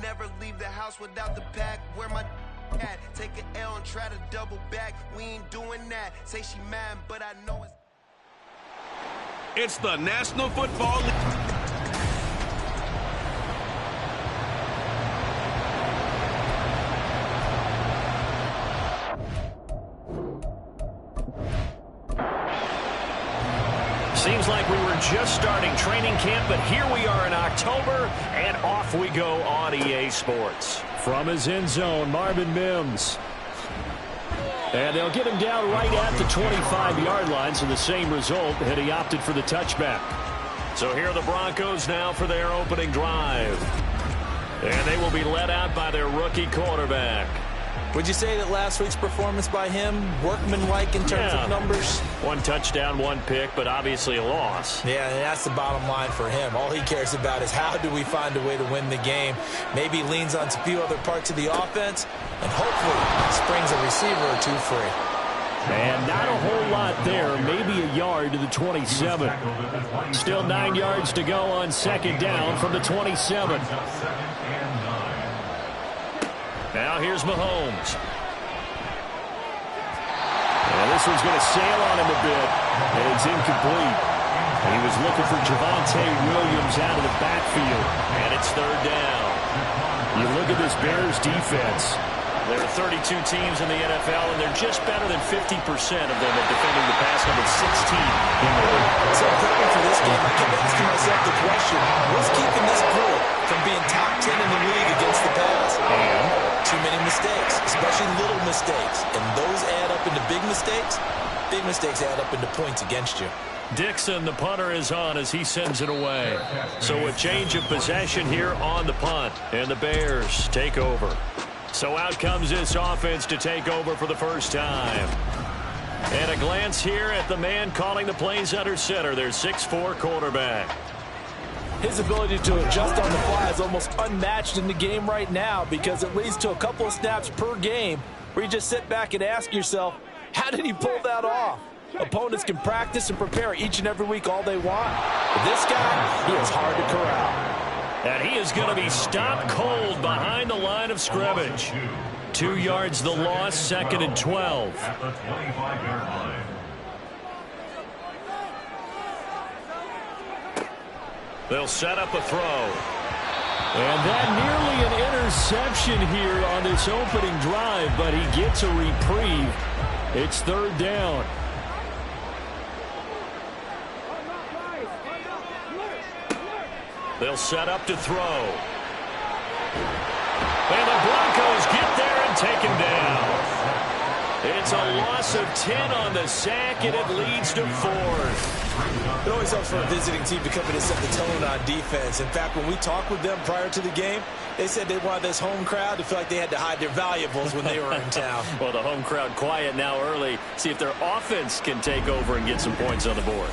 never leave the house without the pack. Where my at? Take an L and try to double back. We ain't doing that. Say she mad, but I know it's... It's the National Football League. Seems like we were just starting training camp, but here we are in October, and off we go on EA Sports. From his end zone, Marvin Mims. And they'll get him down right at the 25-yard line, so the same result had he opted for the touchback. So here are the Broncos now for their opening drive. And they will be led out by their rookie quarterback. Would you say that last week's performance by him, workmanlike in terms of numbers? One touchdown, one pick, but obviously a loss. Yeah, and that's the bottom line for him. All he cares about is how do we find a way to win the game. Maybe he leans on a few other parts of the offense, and hopefully springs a receiver or two free. And not a whole lot there, maybe a yard to the 27. Still 9 yards to go on second down from the 27. Now here's Mahomes. And this one's going to sail on him a bit, and it's incomplete. He was looking for Javonte Williams out of the backfield. And it's third down. You look at this Bears defense. There are 32 teams in the NFL, and they're just better than 50% of them at defending the pass, number 16 in the league. So prepping for this game, I kept asking myself the question, what's keeping this group from being top 10 in the league against the pass? And too many mistakes, especially little mistakes. And those add up into big mistakes. Big mistakes add up into points against you. Dixon, the punter, is on as he sends it away. So a change of possession here on the punt, and the Bears take over. So out comes this offense to take over for the first time. And a glance here at the man calling the plays under center, their 6'4" quarterback. His ability to adjust on the fly is almost unmatched in the game right now because it leads to a couple of snaps per game where you just sit back and ask yourself, how did he pull that off? Opponents can practice and prepare each and every week all they want. But this guy, he is hard to corral. And he is going to be stopped cold behind the line of scrimmage. 2 yards the loss, second and 12. At the 25-yard line. They'll set up a throw. And that nearly an interception here on this opening drive, but he gets a reprieve. It's third down. They'll set up to throw. And the Broncos get there and take him down. It's a loss of 10 on the sack, and it leads to 4. It always helps for a visiting team to come in and set the tone on defense. In fact, when we talked with them prior to the game, they said they wanted this home crowd to feel like they had to hide their valuables when they were in town. Well, the home crowd quiet now early. See if their offense can take over and get some points on the board.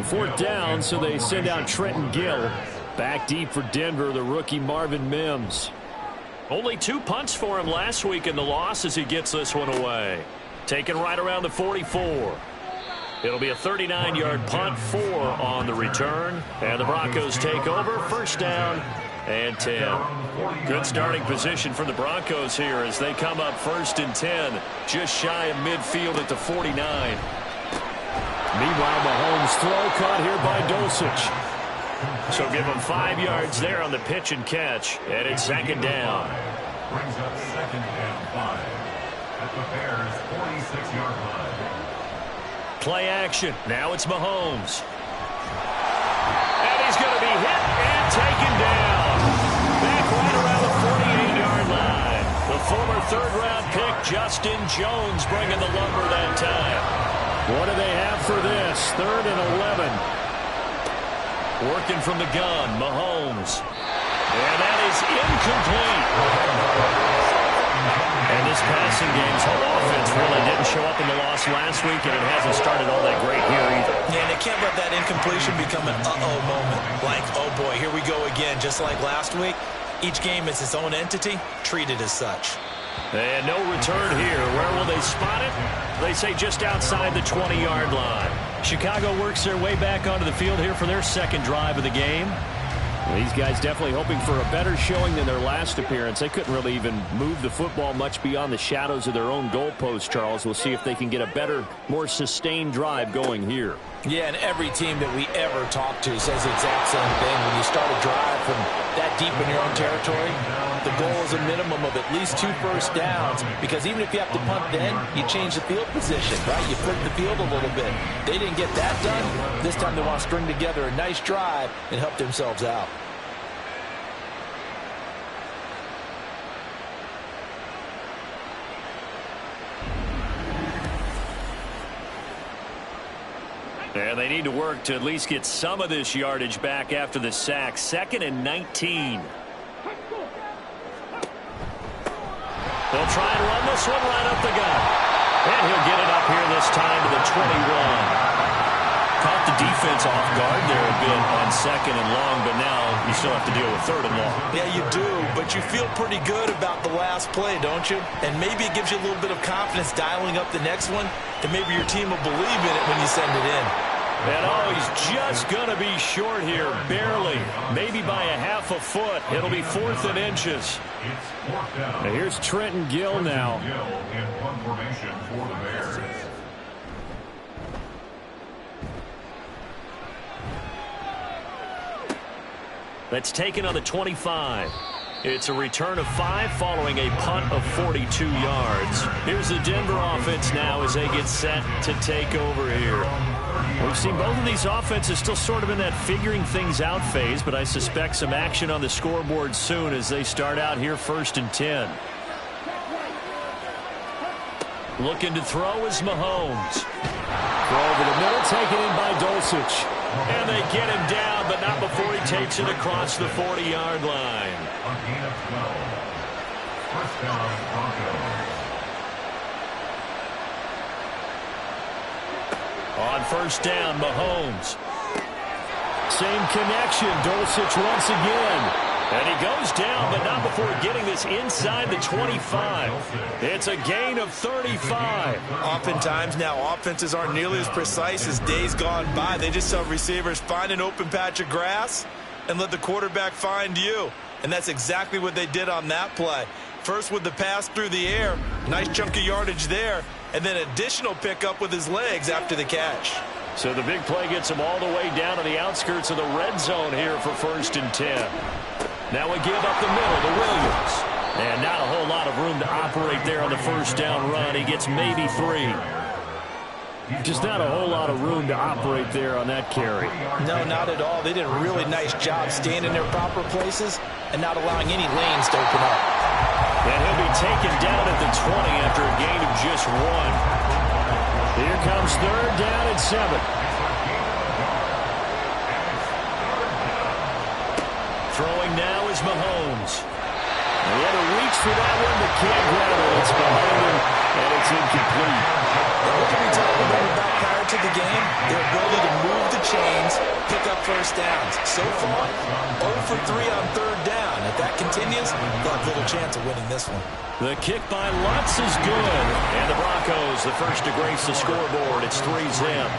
Fourth down, so they send out Trenton Gill. Back deep for Denver, the rookie Marvin Mims. Only 2 punts for him last week in the loss as he gets this one away. Taken right around the 44. It'll be a 39-yard punt, 4 on the return. And the Broncos take over, first down and 10. Good starting position for the Broncos here as they come up first and 10. Just shy of midfield at the 49. Meanwhile, Mahomes' throw caught here by Dulcich. So give him 5 yards there on the pitch and catch. And it's second down. Brings up second and 5 at the Bears' 46-yard line. Play action. Now it's Mahomes. And he's going to be hit and taken down. Back right around the 48-yard line. The former third-round pick, Justin Jones, bringing the lumber that time. What do they have for this? Third and 11. Working from the gun, Mahomes. And that is incomplete. And this passing game's whole offense really didn't show up in the loss last week, and it hasn't started all that great here either. Yeah, and they can't let that incompletion become an uh-oh moment. Like, oh boy, here we go again. Just like last week, each game is its own entity, treated as such. And no return here. Where will they spot it? They say just outside the 20-yard line. Chicago works their way back onto the field here for their second drive of the game. These guys definitely hoping for a better showing than their last appearance. They couldn't really even move the football much beyond the shadows of their own goalpost, Charles. We'll see if they can get a better, more sustained drive going here. Yeah, and every team that we ever talk to says the exact same thing. When you start a drive from that deep in your own territory, the goal is a minimum of at least 2 first downs, because even if you have to punt then, you change the field position, right? You flip the field a little bit. They didn't get that done. This time they want to string together a nice drive and help themselves out. And they need to work to at least get some of this yardage back after the sack. 2nd and 19. They'll try and run this one right up the gut. And he'll get it up here this time to the 21. Caught the defense off guard there a bit on 2nd and long, but now you still have to deal with 3rd and long. Yeah, you do, but you feel pretty good about the last play, don't you? And maybe it gives you a little bit of confidence dialing up the next one, and maybe your team will believe in it when you send it in. And he's just going to be short here, barely, maybe by a half a foot. It'll be 4th and inches. Now here's Trenton Gill now. In punt formation for the Bears. That's taken on the 25. It's a return of 5 following a punt of 42 yards. Here's the Denver offense now as they get set to take over here. We've seen both of these offenses still sort of in that figuring things out phase, but I suspect some action on the scoreboard soon as they start out here 1st and 10. Looking to throw is Mahomes. Throw over the middle, taken in by Dulcich. And they get him down, but not before he takes it across the 40-yard line. A gain of 12. First down, Broncos. On 1st down, Mahomes. Same connection, Dulcich once again. And he goes down, but not before getting this inside the 25. It's a gain of 35. Oftentimes now, offenses aren't nearly as precise as days gone by. They just have receivers find an open patch of grass and let the quarterback find you. And that's exactly what they did on that play. First with the pass through the air, nice chunk of yardage there, and then additional pickup with his legs after the catch. So the big play gets him all the way down to the outskirts of the red zone here for 1st and 10. Now we give up the middle to Williams. And not a whole lot of room to operate there on the 1st down run. He gets maybe 3. Just not a whole lot of room to operate there on that carry. No, not at all. They did a really nice job staying in their proper places and not allowing any lanes to open up. And he'll be taken down at the 20 after a gain of just 1. Here comes 3rd down and 7. Throwing now is Mahomes. He had to reach for that one, but can't grab it. It's behind him, and it's incomplete. What can we talk about prior to the game? Their ability to move the chains, pick up 1st downs. So far, 0 for 3 on 3rd down. If that continues, they'll have little chance of winning this one. The kick by Lutz is good. And the Broncos, the first to grace the scoreboard. It's 3-zip.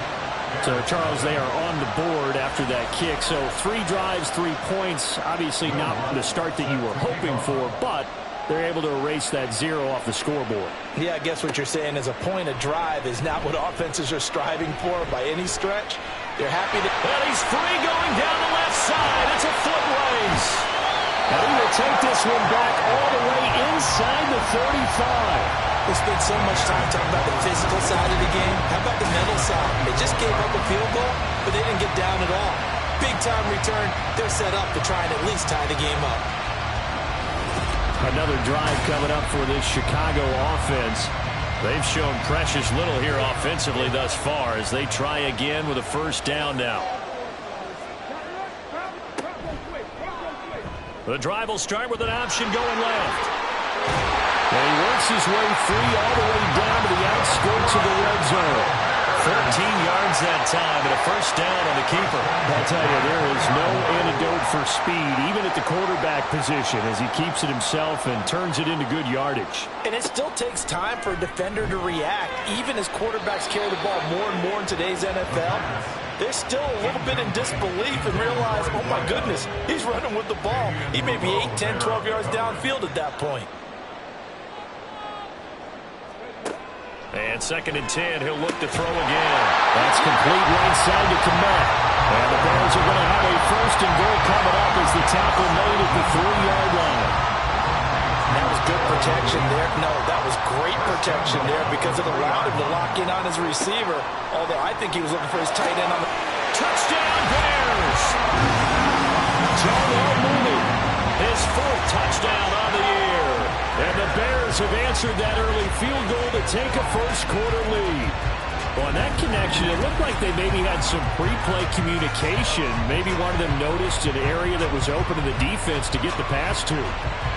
So, Charles, they are on the board after that kick. So 3 drives, 3 points. Obviously not the start that you were hoping for, but they're able to erase that 0 off the scoreboard. Yeah, I guess what you're saying is a point of drive is not what offenses are striving for by any stretch. They're happy to... And he's free going down the left side. It's a foot race. And he will take this one back all the way inside the 35. We spent so much time talking about the physical side of the game. How about the mental side? They just gave up a field goal, but they didn't get down at all. Big-time return. They're set up to try and at least tie the game up. Another drive coming up for this Chicago offense. They've shown precious little here offensively thus far as they try again with a 1st down now. The drive will start with an option going left. And he works his way free all the way down to the outskirts of the red zone. 14 yards that time and a 1st down on the keeper. I'll tell you, there is no antidote for speed, even at the quarterback position, as he keeps it himself and turns it into good yardage. And it still takes time for a defender to react, even as quarterbacks carry the ball more and more in today's NFL. they're still a little bit in disbelief and realize, oh my goodness, he's running with the ball. He may be 8, 10, 12 yards downfield at that point. And 2nd and 10, he'll look to throw again. That's complete right side to Komet. And the Bears are going to have a 1st and goal coming up as the tackle made at the 3-yard line. That was good protection there. No, that was great protection there because it allowed him to lock in on his receiver. Although I think he was looking for his tight end on the... Touchdown, Bears! Joe Mooney, his 4th touchdown on the year. And the Bears have answered that early field goal to take a first-quarter lead. Well, on that connection, it looked like they maybe had some pre-play communication. Maybe one of them noticed an area that was open in the defense to get the pass to.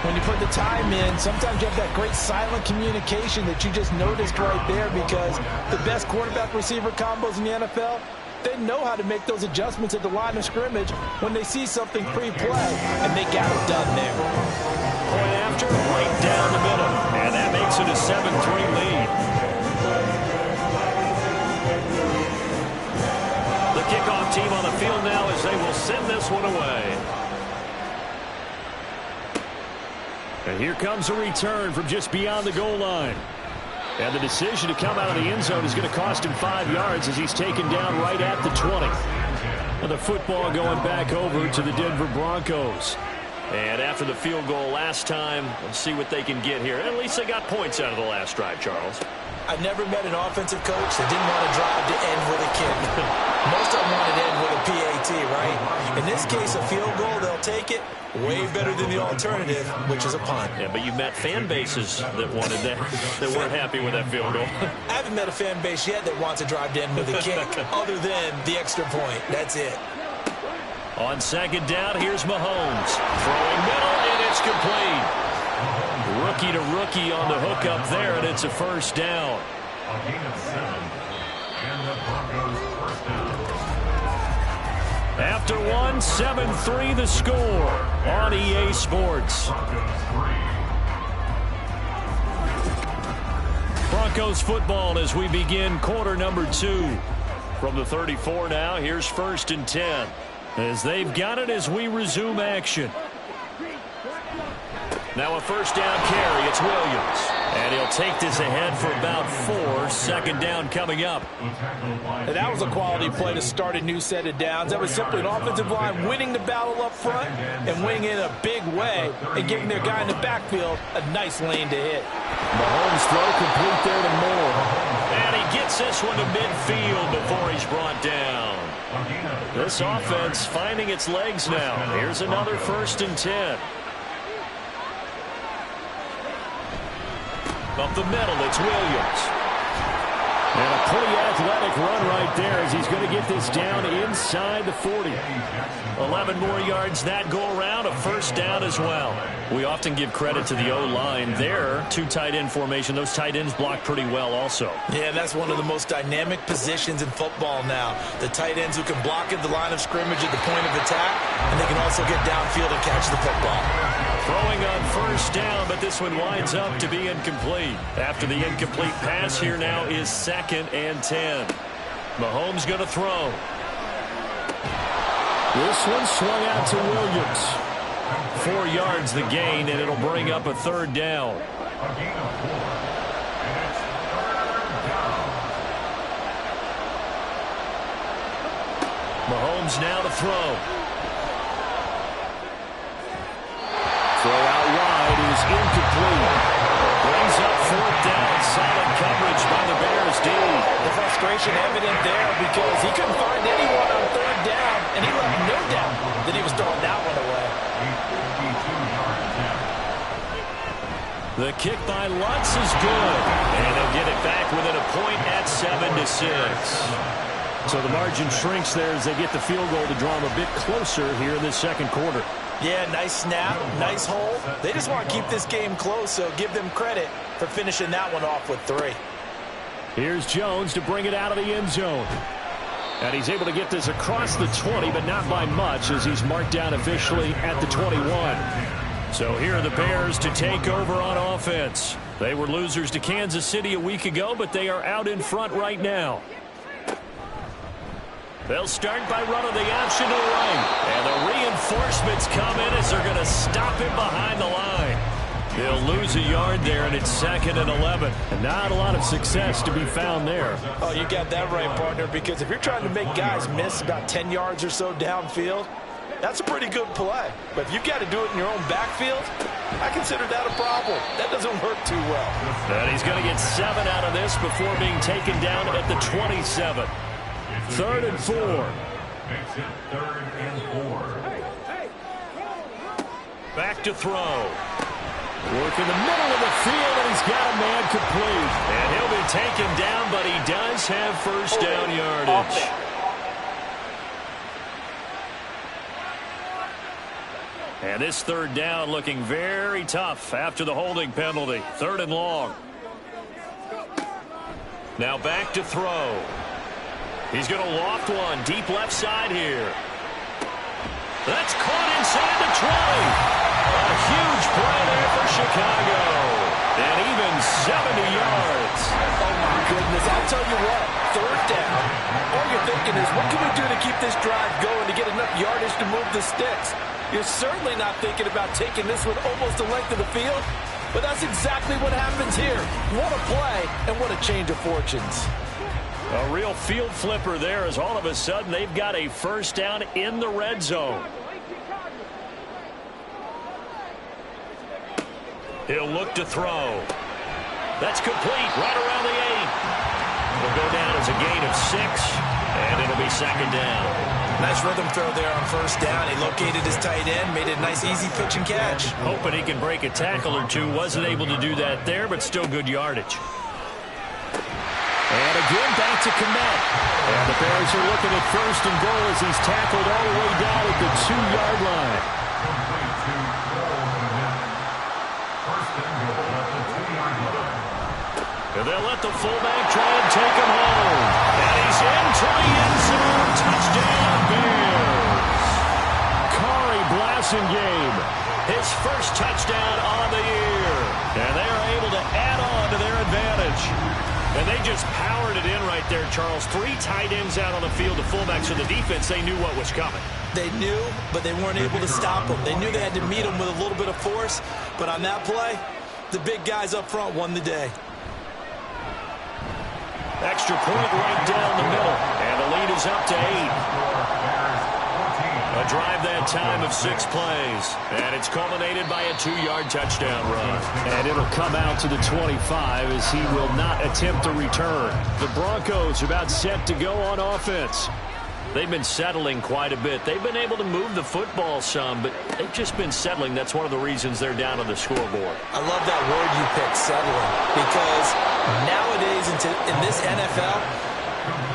When you put the time in, sometimes you have that great silent communication that you just noticed right there because the best quarterback-receiver combos in the NFL, they know how to make those adjustments at the line of scrimmage when they see something pre-play, and they got it done there. Point after, right down the middle. And that makes it a 7-3 lead. The kickoff team on the field now as they will send this one away. And here comes a return from just beyond the goal line. And the decision to come out of the end zone is going to cost him 5 yards as he's taken down right at the 20. And the football going back over to the Denver Broncos. And after the field goal last time, we'll see what they can get here. At least they got points out of the last drive, Charles. I never met an offensive coach that didn't want to drive to end with a kick. Most of them want to end with a PAT, right? In this case, a field goal, they'll take it. Way better than the alternative, which is a punt. Yeah, but you've met fan bases that wanted that, that weren't happy with that field goal. I haven't met a fan base yet that wants to drive to end with a kick other than the extra point. That's it. On 2nd down, here's Mahomes. Throwing middle, and it's complete. Rookie to rookie on the hook up there, and it's a 1st down. A gain of 7. And the Broncos 1st down. After 7-3 the score on EA Sports. Broncos football as we begin quarter number 2. From the 34 now, here's 1st and 10. As they've got it as we resume action. Now a 1st down carry, it's Williams. And he'll take this ahead for about 4. 2nd down coming up. And that was a quality play to start a new set of downs. That was simply an offensive line winning the battle up front and winning in a big way and giving their guy in the backfield a nice lane to hit. Mahomes throw complete there to Moore. And he gets this one to midfield before he's brought down. This offense finding its legs now. Here's another 1st and 10. Up the middle, it's Williams. And a pretty athletic run right there as he's going to get this down inside the 40. 11 more yards that go around, a 1st down as well. We often give credit to the O-line there. 2 tight end formation. Those tight ends block pretty well also. Yeah, that's one of the most dynamic positions in football now. The tight ends who can block at the line of scrimmage at the point of attack, and they can also get downfield and catch the football. Throwing on 1st down, but this one winds up to be incomplete. After the incomplete pass, here now is 2nd and 10. Mahomes going to throw. This one swung out to Williams. 4 yards the gain, and it'll bring up a 3rd down. A gain of 4. And it's 3rd down. Mahomes now to throw. Throw out wide is incomplete. Brings up 4th down. Solid coverage by the Bears D. The frustration evident there because he couldn't find anyone on 3rd down, and he left no doubt that he was throwing that one away. The kick by Lutz is good. And they'll get it back within a point at 7-6. So the margin shrinks there as they get the field goal to draw them a bit closer here in this 2nd quarter. Yeah, nice snap, nice hold. They just want to keep this game close, so give them credit for finishing that one off with 3. Here's Jones to bring it out of the end zone. And he's able to get this across the 20, but not by much as he's marked down officially at the 21. So here are the Bears to take over on offense. They were losers to Kansas City a week ago, but they are out in front right now. They'll start by running the option to the right. And the reinforcements come in as they're going to stop him behind the line. They'll lose a yard there, and it's 2nd and 11. And not a lot of success to be found there. Oh, you got that right, partner, because if you're trying to make guys miss about 10 yards or so downfield, that's a pretty good play. But if you've got to do it in your own backfield, I consider that a problem. That doesn't work too well. And he's going to get 7 out of this before being taken down at the 27. 3rd and 4. Makes it 3rd and 4. Back to throw. Work in the middle of the field, and he's got a man complete. And he'll be taken down, but he does have first down yardage. And this 3rd down looking very tough after the holding penalty. 3rd and long. Now back to throw. He's going to loft one deep left side here. That's caught inside the 20. A huge play there for Chicago. And even 70 yards. Oh, my goodness. I'll tell you what, 3rd down, all you're thinking is, what can we do to keep this drive going to get enough yardage to move the sticks? You're certainly not thinking about taking this one almost the length of the field, but that's exactly what happens here. What a play, and what a change of fortunes. A real field flipper there as all of a sudden they've got a first down in the red zone. He'll look to throw. That's complete right around the 8. It'll go down as a gain of 6, and it'll be 2nd down. Nice rhythm throw there on first down. He located his tight end, made it a nice easy pitch and catch. Hoping he can break a tackle or two. Wasn't able to do that there, but still good yardage. And again, back to Kmet. And the Bears are looking at 1st and goal as he's tackled all the way down at the 2-yard line. And they'll let the fullback try and take him home. And he's into the end zone. Touchdown, Bears. Corey Blasingame, his first touchdown on the year. And they are able to add on to their advantage. And they just powered it in right there, Charles. 3 tight ends out on the field, the fullbacks, so the defense, they knew what was coming. They knew, but they weren't able to stop them. They knew they had to meet them with a little bit of force. But on that play, the big guys up front won the day. Extra point right down the middle. And the lead is up to 8. A drive that time of 6 plays. And it's culminated by a 2-yard touchdown run. And it'll come out to the 25 as he will not attempt a return. The Broncos about set to go on offense. They've been settling quite a bit. They've been able to move the football some, but they've just been settling. That's one of the reasons they're down on the scoreboard. I love that word you picked, settling, because nowadays in this NFL,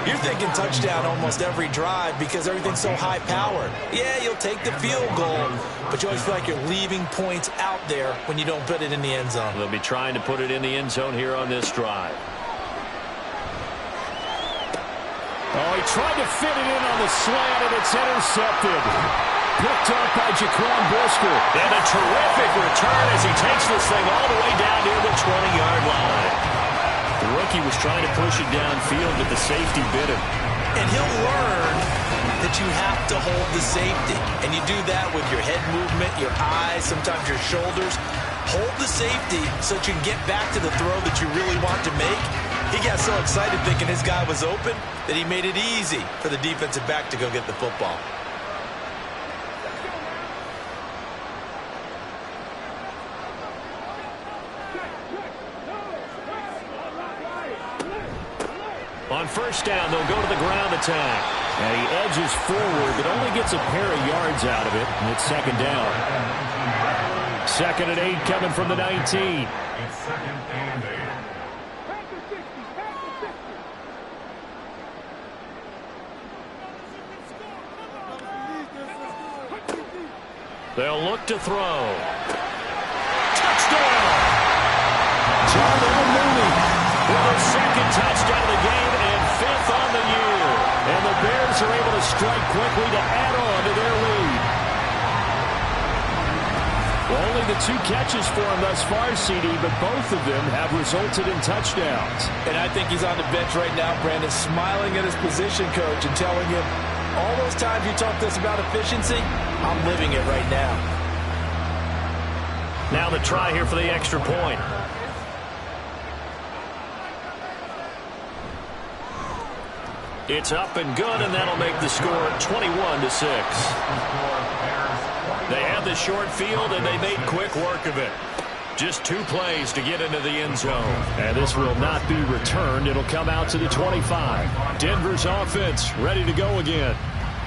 you're thinking touchdown almost every drive because everything's so high-powered. Yeah, you'll take the field goal, but you always feel like you're leaving points out there when you don't put it in the end zone. They'll be trying to put it in the end zone here on this drive. Oh, he tried to fit it in on the slant, and it's intercepted. Picked up by Jaquan Brisker. And a terrific return as he takes this thing all the way down near the 20-yard line. The rookie was trying to push it downfield, but the safety bit him. And he'll learn that you have to hold the safety. And you do that with your head movement, your eyes, sometimes your shoulders. Hold the safety so that you can get back to the throw that you really want to make. He got so excited thinking his guy was open that he made it easy for the defensive back to go get the football. On first down, they'll go to the ground attack. And he edges forward, but only gets a pair of yards out of it. And it's 2nd down. 2nd and 8 coming from the 19. It's 2nd and 8. They'll look to throw. Touchdown! Darnell Mooney with a 2nd touchdown of the game and 5th on the year. And the Bears are able to strike quickly to add on to their lead. Well, only the 2 catches for him thus far, CD, but both of them have resulted in touchdowns. And I think he's on the bench right now, Brandon, smiling at his position coach and telling him, all those times you talk to us about efficiency, I'm living it right now. Now the try here for the extra point. It's up and good, and that'll make the score 21-6. They have the short field, and they made quick work of it. Just 2 plays to get into the end zone. And this will not be returned. It'll come out to the 25. Denver's offense ready to go again.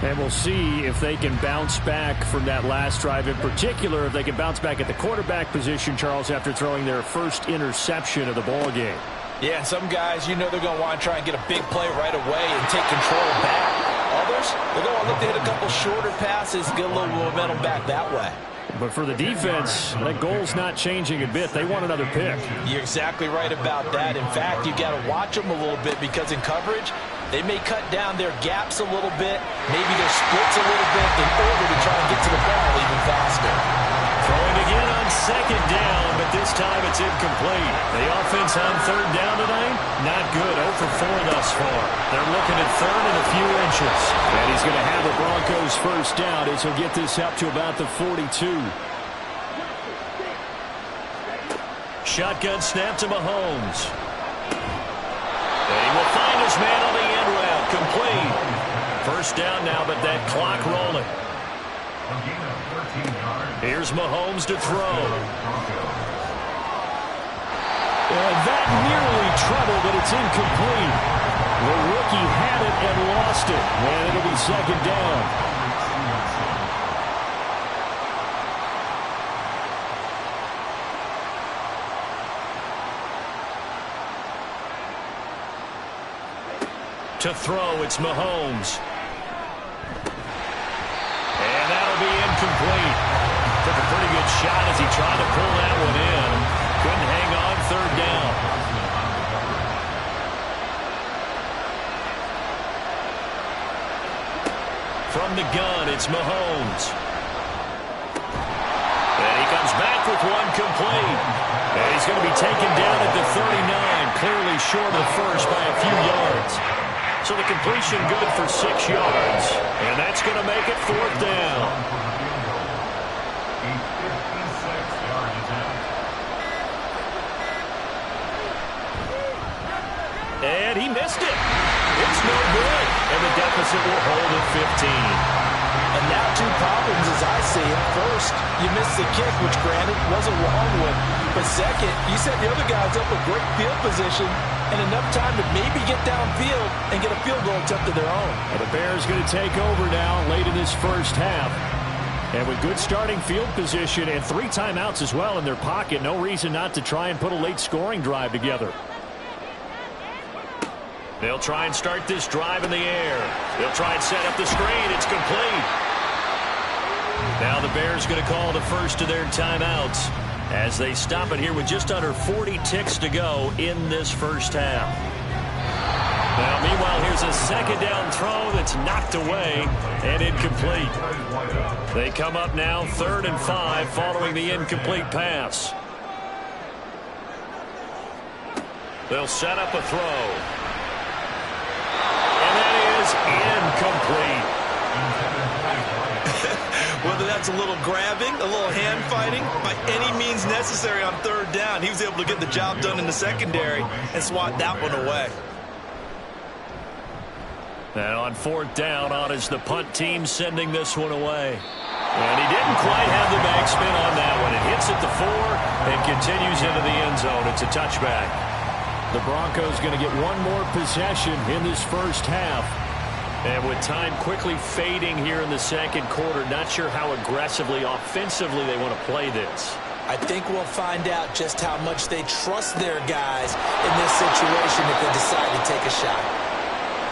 And we'll see if they can bounce back from that last drive. In particular, if they can bounce back at the quarterback position, Charles, after throwing their first interception of the ball game. Yeah, and some guys, you know they're going to want to try and get a big play right away and take control back. Others, they're going to look to hit a couple shorter passes, get a little momentum back that way. But for the defense, that goal's not changing a bit. They want another pick. You're exactly right about that. In fact, you got to watch them a little bit because in coverage, they may cut down their gaps a little bit, maybe their splits a little bit in order to try and get to the ball even faster. Throwing again on second down, but this time it's incomplete. The offense on third down tonight, not good. 0 for 4 thus far. They're looking at third and a few inches. And he's going to have the Broncos first down as he'll get this up to about the 42. Shotgun snap to Mahomes. And he will find his man on the end route. Complete. First down now, but that clock rolling. Here's Mahomes to throw. And that nearly trouble, but it's incomplete. The rookie had it and lost it. And it'll be second down. To throw, it's Mahomes. And that'll be incomplete. Took a pretty good shot as he tried to pull that one in. Couldn't hang on third down. From the gun, it's Mahomes. And he comes back with one complete. And he's going to be taken down at the 39, clearly short of the first by a few yards. So the completion good for 6 yards. And that's going to make it fourth down. And he missed it. It's no good. And the deficit will hold at 15. And now 2 problems as I see it. First, you missed the kick, which granted was a long one. But second, you set the other guys up a great field position and enough time to maybe get downfield and get a field goal attempt of their own. Well, the Bears going to take over now late in this first half. And with good starting field position and 3 timeouts as well in their pocket, no reason not to try and put a late scoring drive together. They'll try and start this drive in the air. They'll try and set up the screen. It's complete. Now the Bears going to call the first of their timeouts as they stop it here with just under 40 ticks to go in this first half. Now, meanwhile, here's a second down throw that's knocked away and incomplete. They come up now 3rd and 5 following the incomplete pass. They'll set up a throw. And that is incomplete. Whether that's a little grabbing, a little hand fighting, by any means necessary on 3rd down, he was able to get the job done in the secondary and swat that one away. And on 4th down, on is the punt team sending this one away. And he didn't quite have the backspin on that one. It hits at the 4 and continues into the end zone. It's a touchback. The Broncos going to get one more possession in this first half. And with time quickly fading here in the second quarter, not sure how aggressively, offensively they want to play this. I think we'll find out just how much they trust their guys in this situation if they decide to take a shot.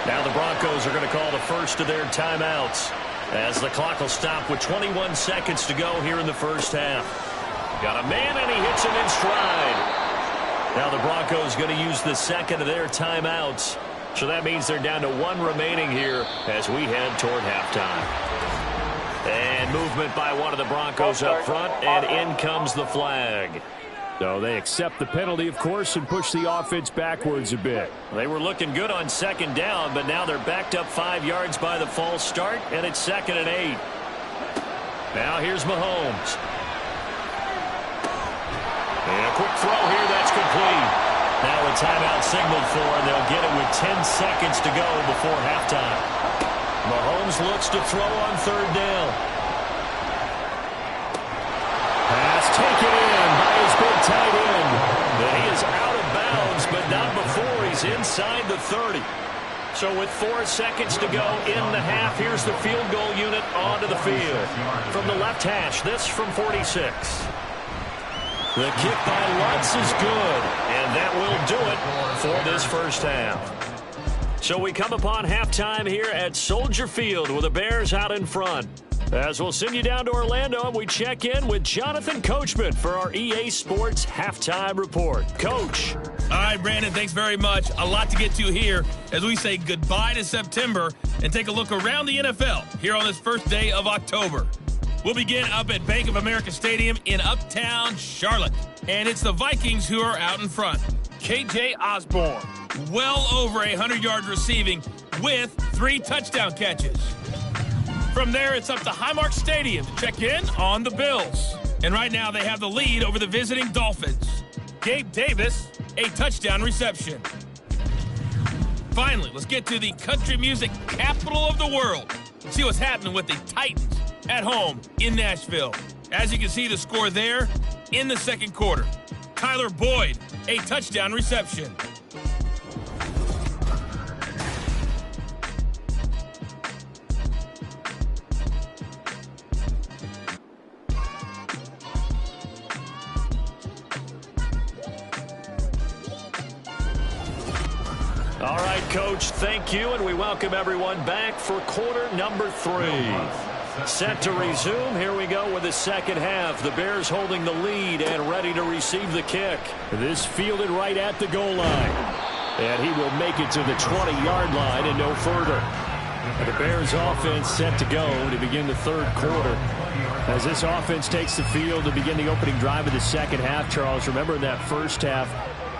Now the Broncos are going to call the first of their timeouts as the clock will stop with 21 seconds to go here in the first half. Got a man and he hits him in stride. Now the Broncos going to use the second of their timeouts. So that means they're down to 1 remaining here as we head toward halftime. And movement by one of the Broncos up front, and in comes the flag. So they accept the penalty, of course, and push the offense backwards a bit. They were looking good on second down, but now they're backed up 5 yards by the false start, and it's 2nd and 8. Now here's Mahomes. And a quick throw here, that's complete. Now a timeout signaled for, and they'll get it with 10 seconds to go before halftime. Mahomes looks to throw on 3rd down. Pass taken in by his big tight end. And he is out of bounds, but not before he's inside the 30. So with 4 seconds to go in the half, here's the field goal unit onto the field. From the left hash, this from 46. The kick by Lutz is good, and that will do it for this first half. So we come upon halftime here at Soldier Field with the Bears out in front. As we'll send you down to Orlando, and we check in with Jonathan Coachman for our EA Sports Halftime Report. Coach. All right, Brandon, thanks very much. A lot to get to here as we say goodbye to September and take a look around the NFL here on this first day of October. We'll begin up at Bank of America Stadium in uptown Charlotte. And it's the Vikings who are out in front. K.J. Osborne, well over 100 yards receiving with 3 touchdown catches. From there, it's up to Highmark Stadium to check in on the Bills. And right now, they have the lead over the visiting Dolphins. Gabe Davis, a touchdown reception. Finally, let's get to the country music capital of the world. See what's happening with the Titans at home in Nashville. As you can see, the score there in the second quarter. Tyler Boyd, a touchdown reception. All right, Coach, thank you, and we welcome everyone back for quarter number 3. Set to resume. Here we go with the second half. The Bears holding the lead and ready to receive the kick. This fielded right at the goal line. And he will make it to the 20-yard line and no further. And the Bears offense set to go to begin the third quarter. As this offense takes the field to begin the opening drive of the second half, Charles, remember in that first half,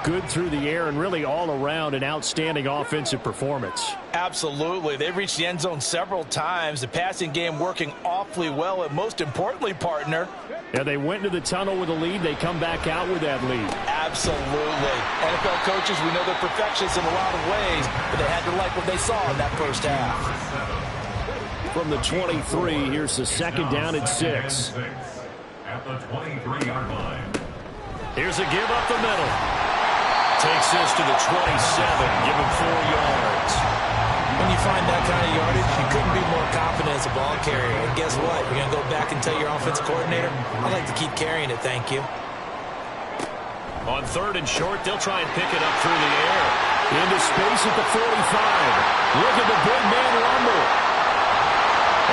good through the air and really all around an outstanding offensive performance. Absolutely. They've reached the end zone several times. The passing game working awfully well, and most importantly, partner. Yeah, they went into the tunnel with a lead. They come back out with that lead. Absolutely. NFL coaches, we know they're perfectionists in a lot of ways, but they had to like what they saw in that first half. From the 23, here's the second down at 6. At the 23-yard line. Here's a give up the middle. Takes this to the 27, give him 4 yards. When you find that kind of yardage, you couldn't be more confident as a ball carrier. And guess what? You're going to go back and tell your offensive coordinator, I'd like to keep carrying it, thank you. On 3rd and short, they'll try and pick it up through the air. Into space at the 45. Look at the big man rumble.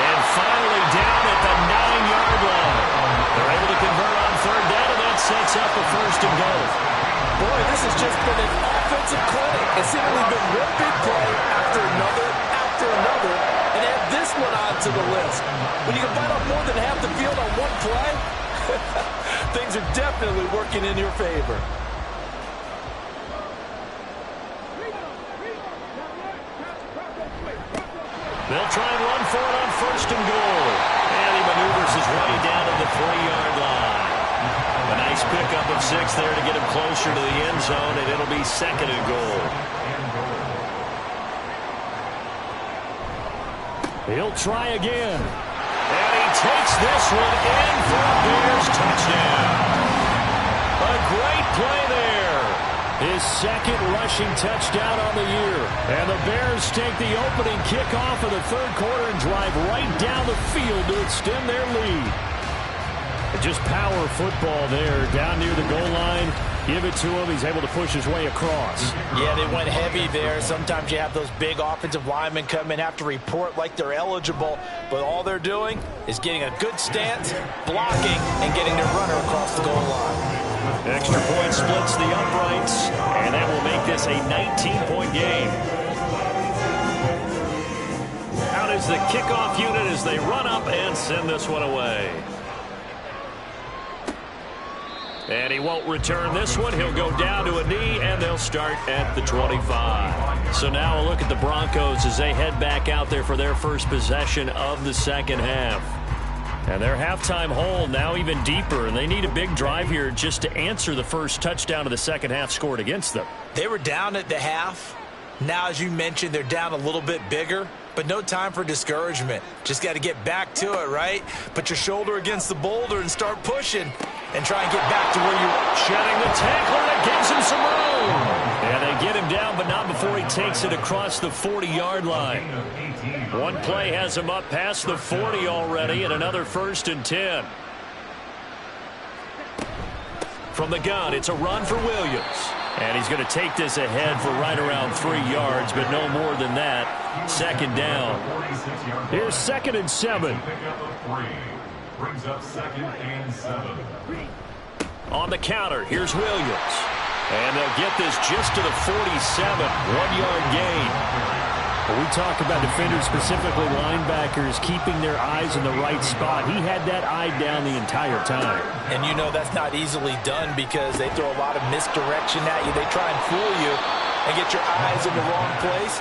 And finally down at the 9-yard line. They're able to convert on 3rd down, and that sets up a 1st and goal. Boy, this has just been an offensive clinic. It's seemingly been one big play after another, and add this one on to the list. When you can bite off more than half the field on one play, things are definitely working in your favor. They'll try and run for it on 1st and goal. And he maneuvers his way down to the 3-yard line. A nice pickup of 6 there to get him closer to the end zone, and it'll be 2nd and goal. He'll try again. And he takes this one in for a Bears touchdown. A great play there. His 2nd rushing touchdown on the year. And the Bears take the opening kickoff of the 3rd quarter and drive right down the field to extend their lead. Just power football there, down near the goal line. Give it to him. He's able to push his way across. Yeah, they went heavy there. Sometimes you have those big offensive linemen come in, have to report like they're eligible, but all they're doing is getting a good stance, blocking, and getting their runner across the goal line. Extra point splits the uprights, and that will make this a 19-point game. Out is the kickoff unit as they run up and send this one away. And he won't return this one. He'll go down to a knee, and they'll start at the 25. So now a look at the Broncos as they head back out there for their first possession of the second half. And their halftime hole now even deeper, and they need a big drive here just to answer the first touchdown of the second half scored against them. They were down at the half. Now, as you mentioned, they're down a little bit bigger, but no time for discouragement. Just got to get back to it, right? Put your shoulder against the boulder and start pushing and try and get back to where you're shedding the tackler that gives him some room. And they get him down, but not before he takes it across the 40-yard line. One play has him up past the 40 already, and another 1st and 10. From the gun, it's a run for Williams. And he's going to take this ahead for right around 3 yards, but no more than that. Second down. Here's 2nd and 7. Brings up 2nd and 7. On the counter, here's Williams. And they'll get this just to the 47. 1-yard gain. We talk about defenders, specifically linebackers, keeping their eyes in the right spot. He had that eye down the entire time. And you know that's not easily done because they throw a lot of misdirection at you. They try and fool you and get your eyes in the wrong place.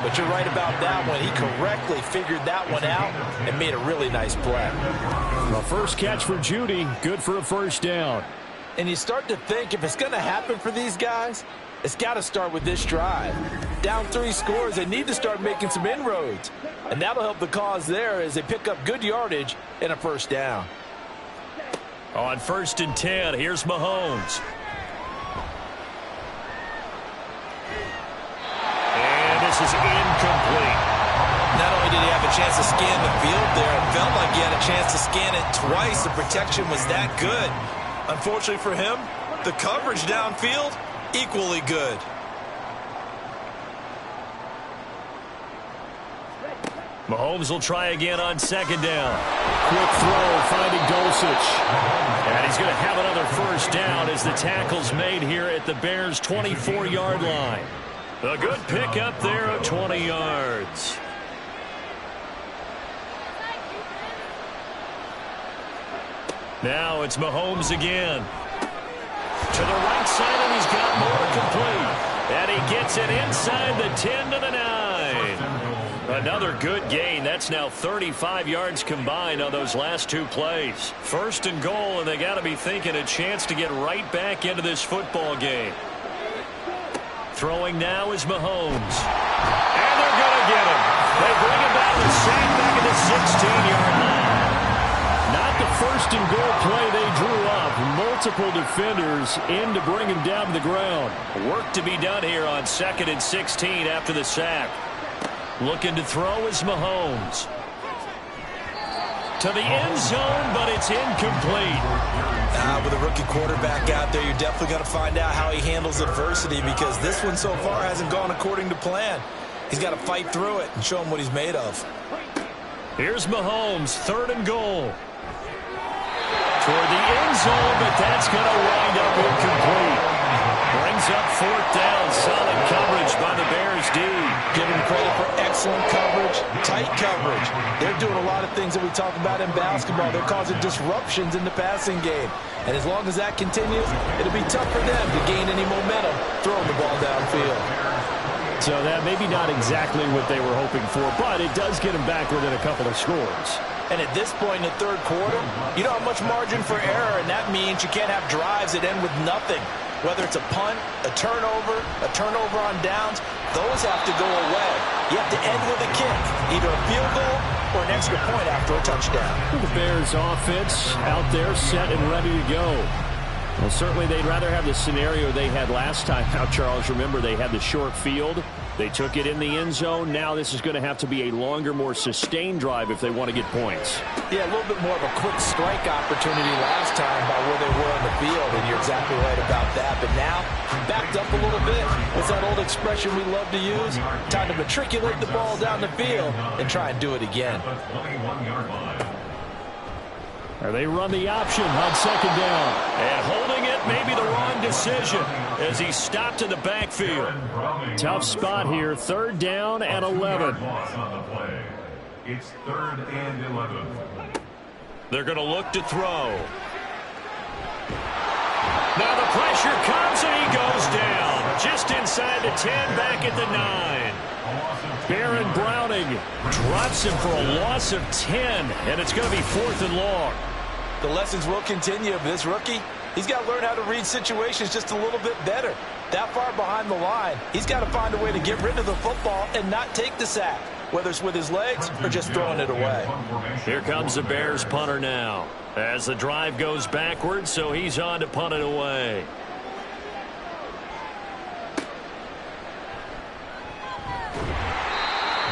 But you're right about that one. He correctly figured that one out and made a really nice play. The first catch for Judy, good for a first down. And you start to think if it's going to happen for these guys, it's got to start with this drive. Down 3 scores, they need to start making some inroads. And that'll help the cause there as they pick up good yardage and a first down. On 1st and 10, here's Mahomes. And this is incomplete. Not only did he have a chance to scan the field there, it felt like he had a chance to scan it twice. The protection was that good. Unfortunately for him, the coverage downfield, equally good. Mahomes will try again on 2nd down. Quick throw, finding Dulcich. And he's going to have another first down as the tackle's made here at the Bears' 24-yard line. A good pickup there of 20 yards. Now it's Mahomes again. To the right side, and he's got more complete. And he gets it inside the 10 to the 9. Another good gain. That's now 35 yards combined on those last 2 plays. 1st and goal, and they got to be thinking a chance to get right back into this football game. Throwing now is Mahomes. And they're going to get him. They bring him down the sack back at the 16-yard line. Not the 1st and goal play they drew up. Multiple defenders in to bring him down to the ground. Work to be done here on 2nd and 16 after the sack. Looking to throw is Mahomes. To the end zone, but it's incomplete. With a rookie quarterback out there, you're definitely going to find out how he handles adversity because this one so far hasn't gone according to plan. He's got to fight through it and show him what he's made of. Here's Mahomes, 3rd and goal. Toward the end zone, but that's going to wind up incomplete. Brings up 4th down. Solid coverage by the Bears D. Give him credit for excellent coverage, tight coverage. They're doing a lot of things that we talk about in basketball. They're causing disruptions in the passing game. And as long as that continues, it'll be tough for them to gain any momentum throwing the ball downfield. So that maybe not exactly what they were hoping for, but it does get them back within a couple of scores. And at this point in the 3rd quarter, you don't have much margin for error, and that means you can't have drives that end with nothing. Whether it's a punt, a turnover on downs, those have to go away. You have to end with a kick, either a field goal or an extra point after a touchdown. The Bears offense out there set and ready to go. Well, certainly they'd rather have the scenario they had last time. Now, Charles, remember they had the short field. They took it in the end zone. Now this is going to have to be a longer, more sustained drive if they want to get points. Yeah, a little bit more of a quick strike opportunity last time by where they were on the field, and you're exactly right about that. But now, backed up a little bit. What's that old expression we love to use? Time to matriculate the ball down the field and try and do it again. They run the option on 2nd down. And holding it may be the wrong decision as he stopped in the backfield. Tough spot here, 3rd down and 11. It's 3rd and 11. They're going to look to throw. Now the pressure comes and he goes down. Just inside the 10, back at the 9. Baron Browning drops him for a loss of 10, and it's going to be 4th and long. The lessons will continue. This rookie, he's got to learn how to read situations just a little bit better. That far behind the line, he's got to find a way to get rid of the football and not take the sack, whether it's with his legs or just throwing it away. Here comes the Bears punter now as the drive goes backwards, so he's on to punt it away.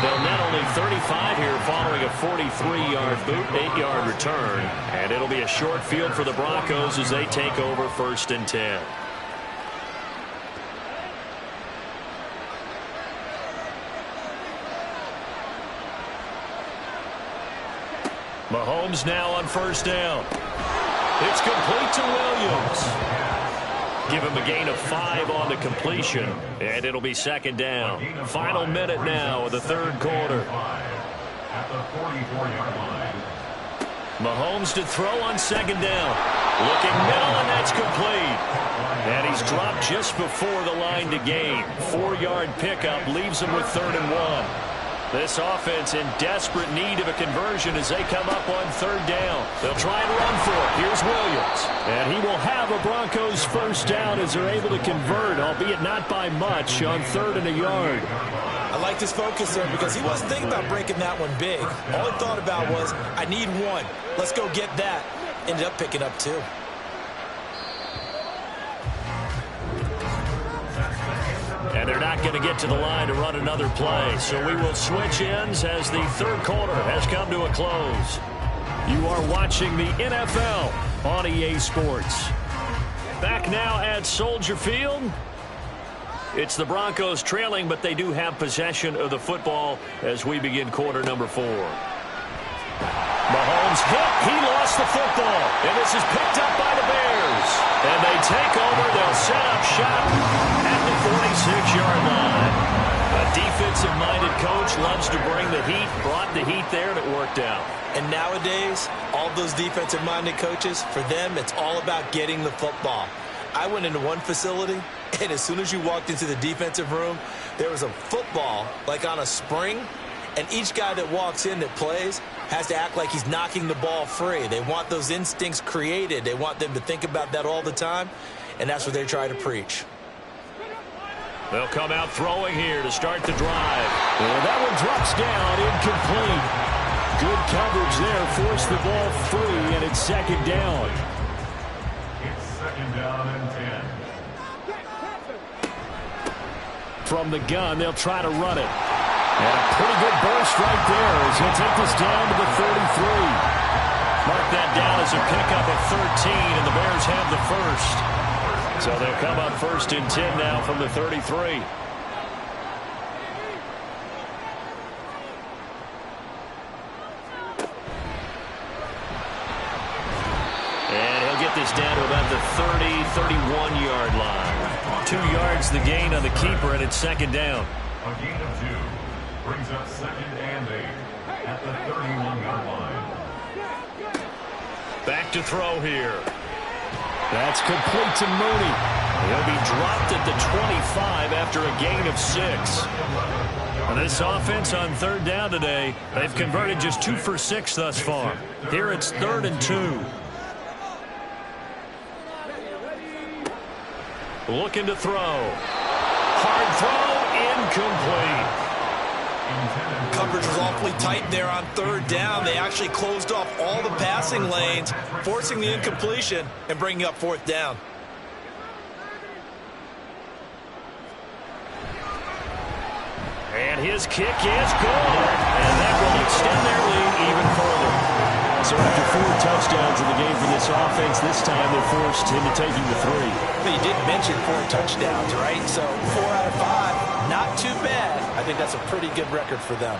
They'll net only 35 here following a 43-yard boot, 8-yard return. And it'll be a short field for the Broncos as they take over 1st and 10. Mahomes now on 1st down. It's complete to Williams. Give him a gain of 5 on the completion, and it'll be 2nd down. Final minute now of the 3rd quarter. At the 44-yard line. Mahomes to throw on 2nd down. Looking middle, and that's complete. And he's dropped just before the line to gain. 4-yard pickup leaves him with 3rd and 1. This offense in desperate need of a conversion as they come up on 3rd down. They'll try and run for it. Here's Williams. And he will have a Broncos 1st down as they're able to convert, albeit not by much, on 3rd and a yard. I liked his focus there because he wasn't thinking about breaking that one big. All he thought about was, I need 1. Let's go get that. Ended up picking up 2. And they're not going to get to the line to run another play. So we will switch ends as the 3rd quarter has come to a close. You are watching the NFL on EA Sports. Back now at Soldier Field. It's the Broncos trailing, but they do have possession of the football as we begin quarter number 4. Mahomes hit. He lost the football. And this is picked up by the Bears. And they take over. They'll set up shop at the 46-yard line. A defensive-minded coach loves to bring the heat. Brought the heat there, and it worked out. And nowadays, all those defensive-minded coaches, for them, it's all about getting the football. I went into one facility, and as soon as you walked into the defensive room, there was a football, like on a spring, and each guy that walks in that plays has to act like he's knocking the ball free. They want those instincts created. They want them to think about that all the time, and that's what they try to preach. They'll come out throwing here to start the drive. And that one drops down, incomplete. Good coverage there, forced the ball free, and it's 2nd down. It's 2nd down and 10. From the gun, they'll try to run it. And a pretty good burst right there as he'll take this down to the 33. Mark that down as a pickup of 13, and the Bears have the 1st. So they'll come up 1st and 10 now from the 33. And he'll get this down to about the 31-yard line. 2 yards the gain on the keeper, and it's 2nd down. A gain of 2 brings up 2nd and 8 at the 31-yard line. Back to throw here. That's complete to Mooney. He'll be dropped at the 25 after a gain of 6. And this offense on 3rd down today, they've converted just 2 for 6 thus far. Here it's 3rd and 2. Looking to throw. Hard throw, incomplete. Coverage was awfully tight there on 3rd down. They actually closed off all the passing lanes, forcing the incompletion and bringing up 4th down. And his kick is good. And that will extend their lead even further. So after 4 touchdowns in the game for this offense, this time they're forced into taking the 3. But you did mention 4 touchdowns, right? So 4 out of 5, not too bad. I think that's a pretty good record for them.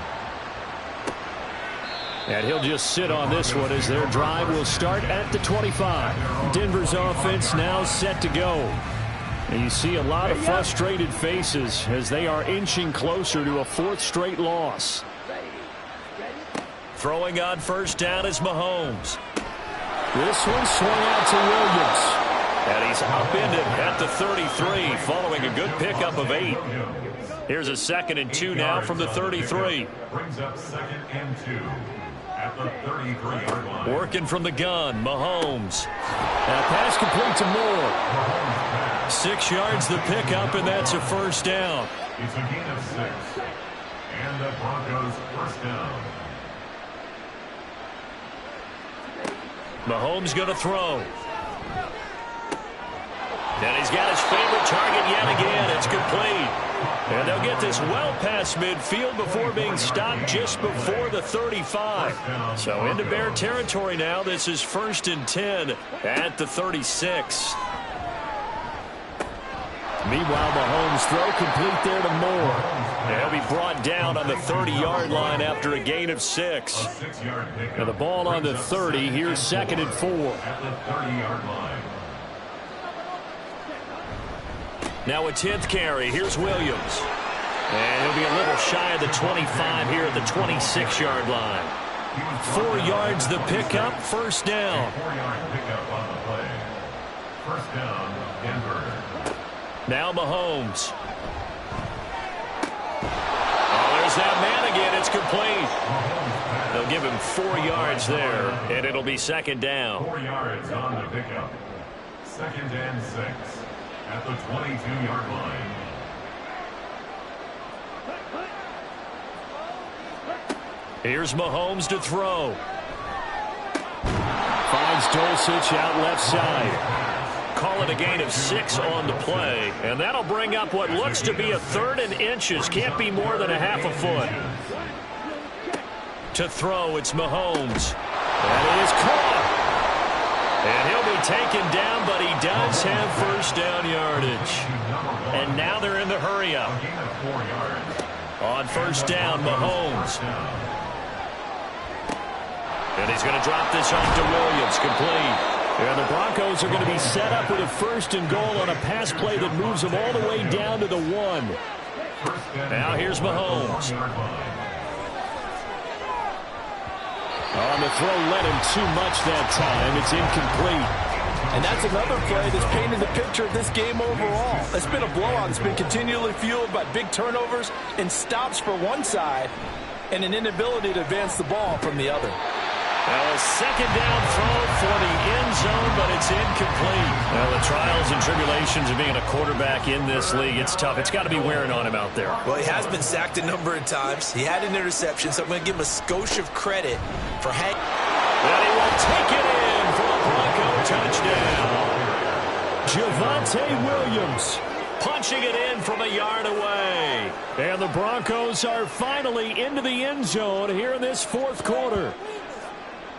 And he'll just sit on this one as their drive will start at the 25. Denver's offense now set to go. And you see a lot of frustrated faces as they are inching closer to a 4th straight loss. Throwing on first down is Mahomes. This one swung out to Williams. And he's upended at the 33 following a good pickup of 8. Here's a 2nd and 2 now from the 33. Brings up 2nd and 2 at the 33-yard line. Working from the gun, Mahomes. That pass complete to Moore. 6 yards the pickup, and that's a first down. It's a gain of 6. And the Broncos first down. Mahomes going to throw. And he's got his favorite target yet again. It's complete. And they'll get this well past midfield before being stopped just before the 35. So into Bear territory now. This is 1st and 10 at the 36. Meanwhile, Mahomes throw complete there to Moore. He'll be brought down on the 30-yard line after a gain of 6. And the ball on the 30. Here's 2nd and 4. At the 30-yard line. Now a 10th carry. Here's Williams. And he'll be a little shy of the 25 here at the 26-yard line. 4 yards the pickup, first down. 4-yard pickup on the play. First down, Denver. Now Mahomes. Oh, there's that man again. It's complete. They'll give him 4 yards there, and it'll be 2nd down. 4 yards on the pickup. 2nd and 6 at the 22-yard line. Here's Mahomes to throw. Finds Dulcich out left side. Call it a gain of 6 on the play, and that'll bring up what looks to be a 3rd and inches. Can't be more than a half a foot. To throw, it's Mahomes. That is caught. And he'll be taken down, but he does have first down yardage. And now they're in the hurry up. On first down, Mahomes. And he's going to drop this off to Williams, complete. And the Broncos are going to be set up with a 1st and goal on a pass play that moves them all the way down to the 1. Now here's Mahomes. On the throw, led him too much that time. It's incomplete. And that's another play that's painted the picture of this game overall. It's been a blowout. It's been continually fueled by big turnovers and stops for one side and an inability to advance the ball from the other. Well, a 2nd down throw for the end zone, but it's incomplete. Well, the trials and tribulations of being a quarterback in this league, it's tough. It's got to be wearing on him out there. Well, he has been sacked a number of times. He had an interception, so I'm going to give him a skosh of credit for hanging. And he will take it in for a Bronco touchdown. Javonte Williams punching it in from a yard away. And the Broncos are finally into the end zone here in this 4th quarter.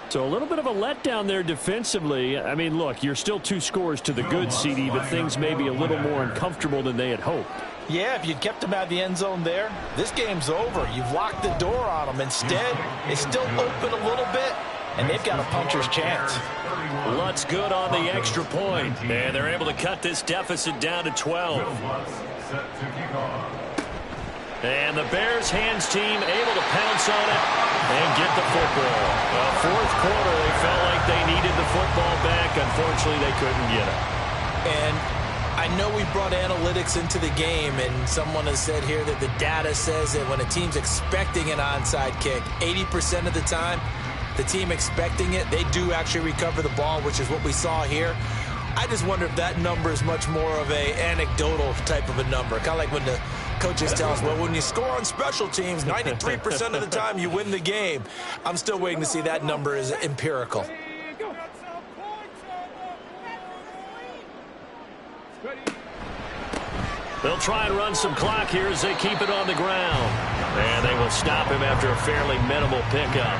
So a little bit of a letdown there defensively. I mean, look, you're still 2 scores to the good, CD, but things may be a little more uncomfortable than they had hoped. Yeah, if you'd kept them out of the end zone there, this game's over. You've locked the door on them. Instead, it's still open a little bit, and they've got a puncher's chance. Lutz good on the extra point, and they're able to cut this deficit down to 12. And the Bears hands team able to pounce on it and get the football. Well, 4th quarter, they felt like they needed the football back. Unfortunately, they couldn't get it. And I know we brought analytics into the game, and someone has said here that the data says that when a team's expecting an onside kick, 80% of the time, the team expecting it, they do actually recover the ball, which is what we saw here. I just wonder if that number is much more of a anecdotal type of a number. Kind of like when the coaches tell us, well, when you score on special teams, 93% of the time you win the game. I'm still waiting to see that number is empirical. They'll try and run some clock here as they keep it on the ground. And they will stop him after a fairly minimal pickup.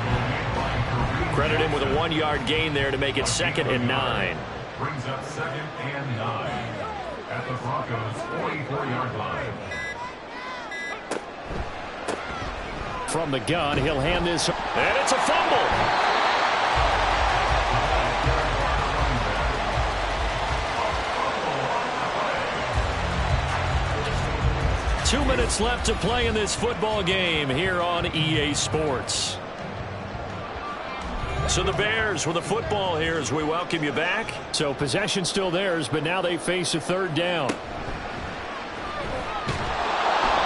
Credit him with a 1-yard gain there to make it 2nd and 9. Brings up 2nd and 9 at the Broncos' 44-yard line. from the gun. He'll hand this. And it's a fumble. 2 minutes left to play in this football game here on EA Sports. So the Bears with the football here as we welcome you back. So possession still theirs, but now they face a third down.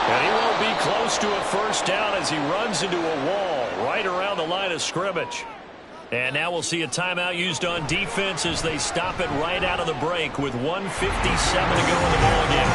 And he won't be close to a first down as he runs into a wall right around the line of scrimmage. And now we'll see a timeout used on defense as they stop it right out of the break with 1:57 to go in the ball game.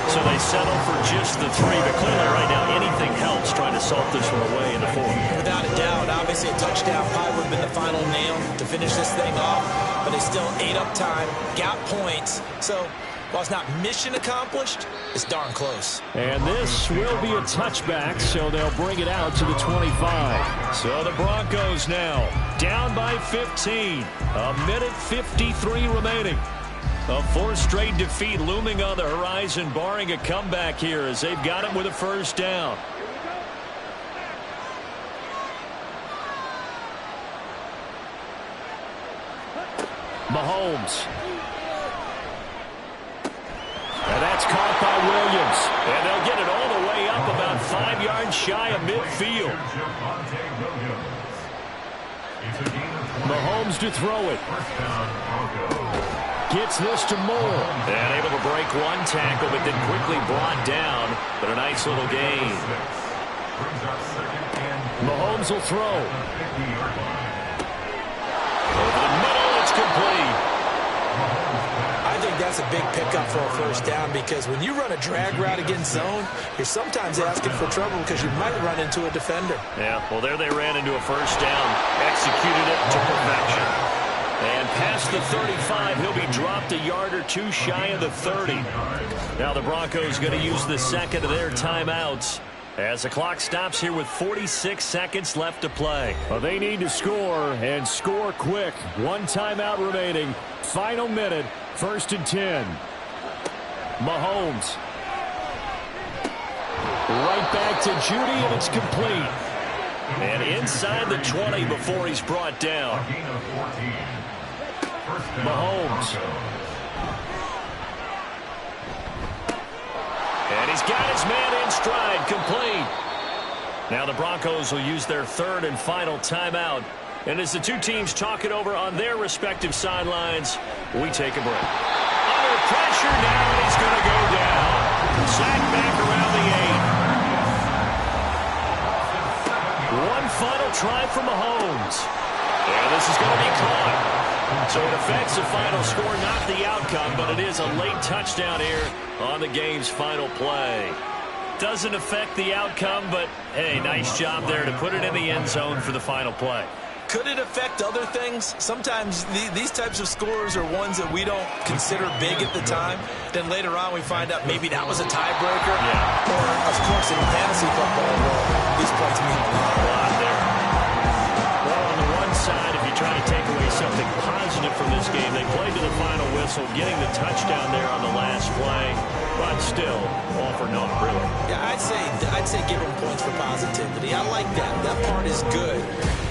So they settle for just the 3, but clearly right now anything helps trying to salt this one away in the 4th. Without a doubt, obviously a touchdown probably would have been the final nail to finish this thing off, but it's still ate up time, got points. So while it's not mission accomplished, it's darn close. And this will be a touchback, so they'll bring it out to the 25. So the Broncos now down by 15. A minute 53 remaining. A 4th straight defeat looming on the horizon, barring a comeback here as they've got it with a first down. Mahomes. And that's caught by Williams. And they'll get it all the way up about 5 yards shy of midfield. Mahomes to throw it. Gets this to Moore. And able to break one tackle, but then quickly brought down. But a nice little gain. Mahomes will throw. Over the middle, it's complete. I think that's a big pickup for a first down because when you run a drag route against zone, you're sometimes asking for trouble because you might run into a defender. Yeah, well, there they ran into a first down. Executed it to perfection. And past the 35, he'll be dropped a yard or 2 shy of the 30. Now the Broncos going to use the second of their timeouts as the clock stops here with 46 seconds left to play. Well, they need to score and score quick. 1 timeout remaining. Final minute. 1st and 10. Mahomes. Right back to Judy, and it's complete. And inside the 20 before he's brought down. Mahomes. And he's got his man in stride, complete. Now the Broncos will use their 3rd and final timeout. And as the two teams talk it over on their respective sidelines, we take a break. Under pressure now, and he's going to go down. Sacked back around the 8. One final try for Mahomes. And this is going to be caught. So it affects the final score, not the outcome, but it is a late touchdown here on the game's final play. Doesn't affect the outcome, but, hey, nice job there to put it in the end zone for the final play. Could it affect other things? Sometimes these types of scores are ones that we don't consider big at the time. Then later on we find out maybe that was a tiebreaker. Yeah. Or, of course, in fantasy football, these points mean a lot there. Well, on the one side, if you try to take away something positive from this game, they played to the final whistle, getting the touchdown there on the last play. But still, all for naught, really. Yeah, I'd say give them points for positivity. I like that. That part is good.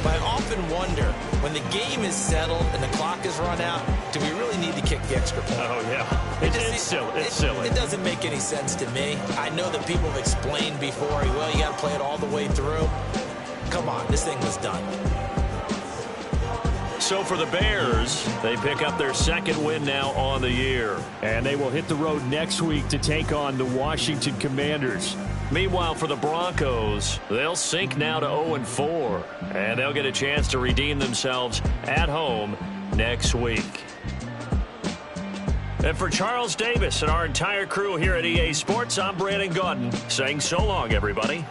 But I often wonder, when the game is settled and the clock is run out, do we really need to kick the extra point? Oh, yeah. It's silly. It's silly. It doesn't make any sense to me. I know that people have explained before, well, you got to play it all the way through. Come on, this thing was done. So for the Bears, they pick up their 2nd win now on the year. And they will hit the road next week to take on the Washington Commanders. Meanwhile, for the Broncos, they'll sink now to 0-4. And they'll get a chance to redeem themselves at home next week. And for Charles Davis and our entire crew here at EA Sports, I'm Brandon Gaudin saying so long, everybody.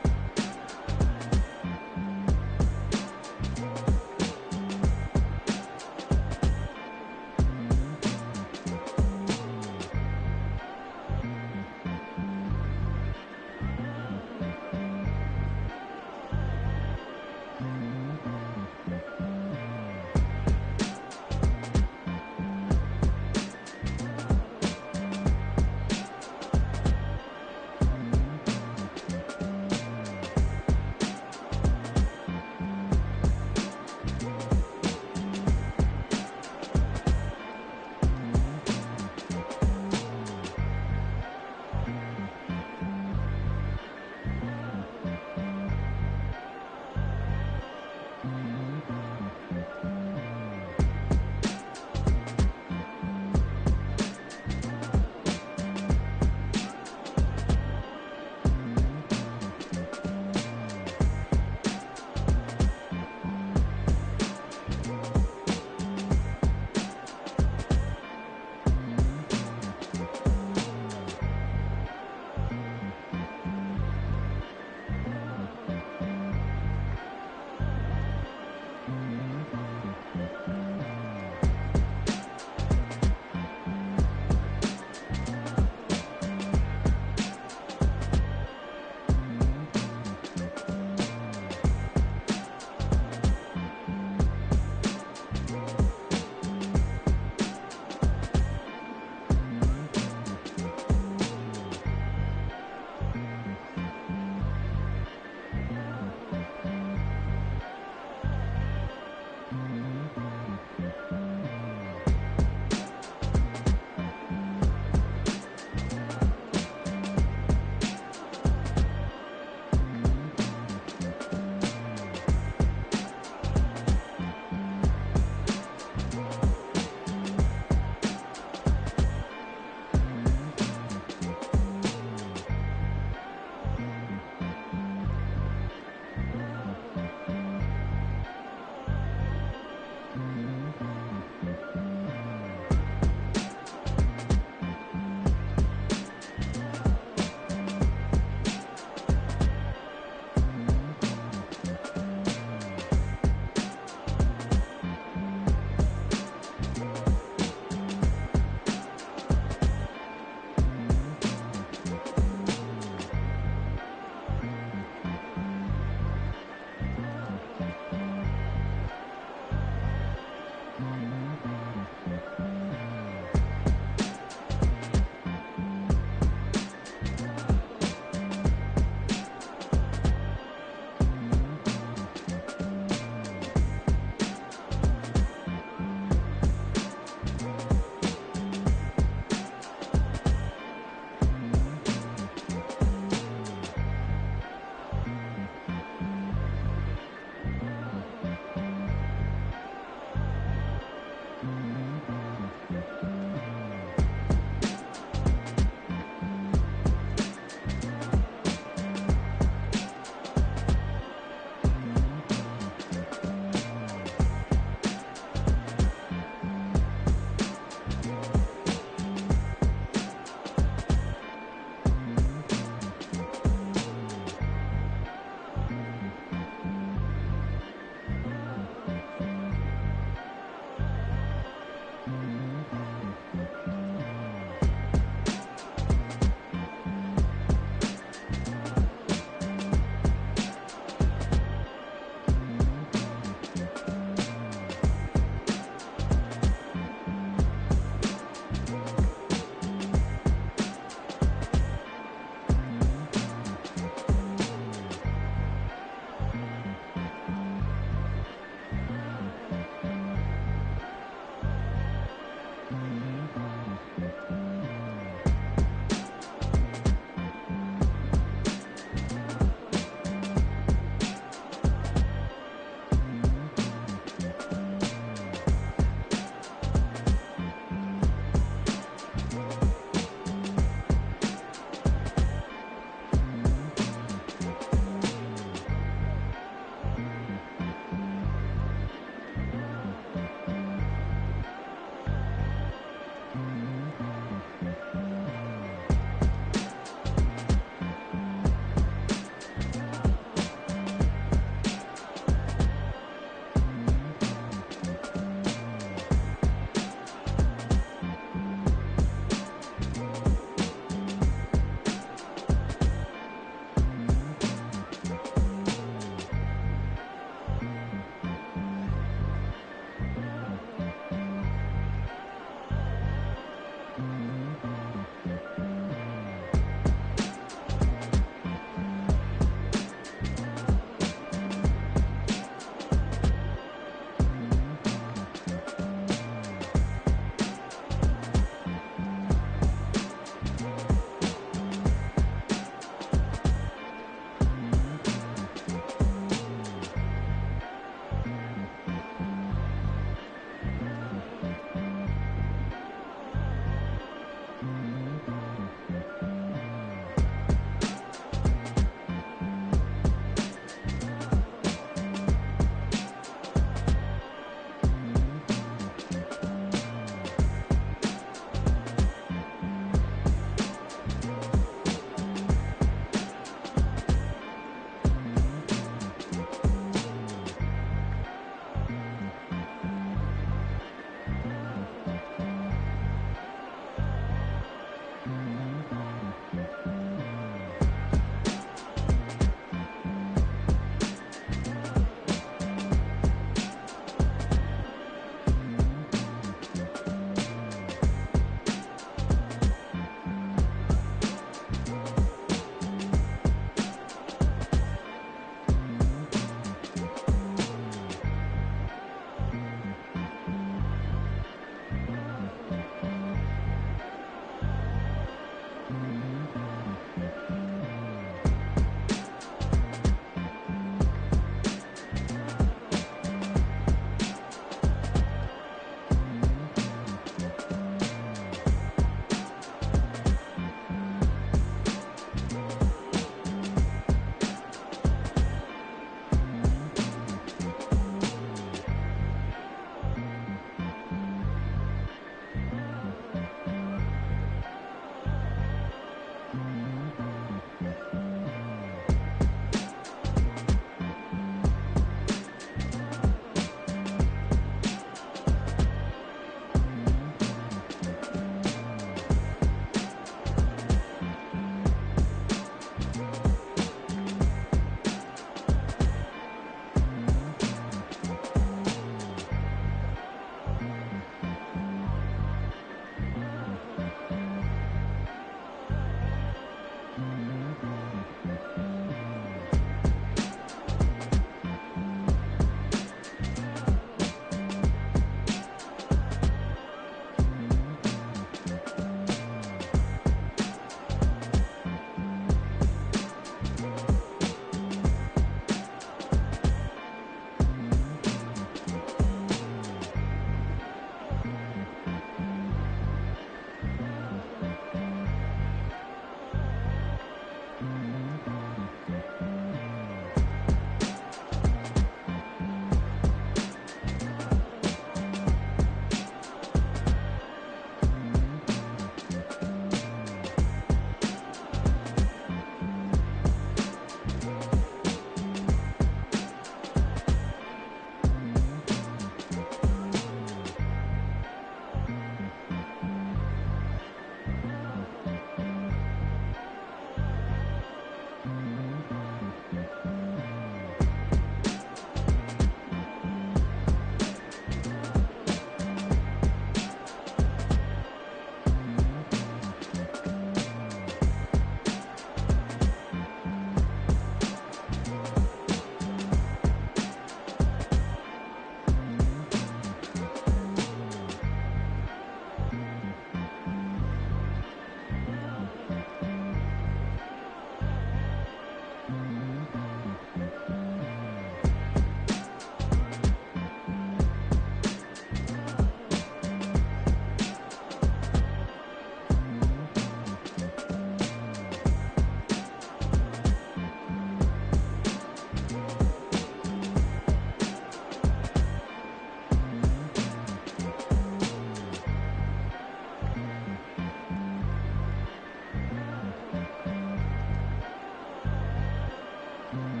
Broncos.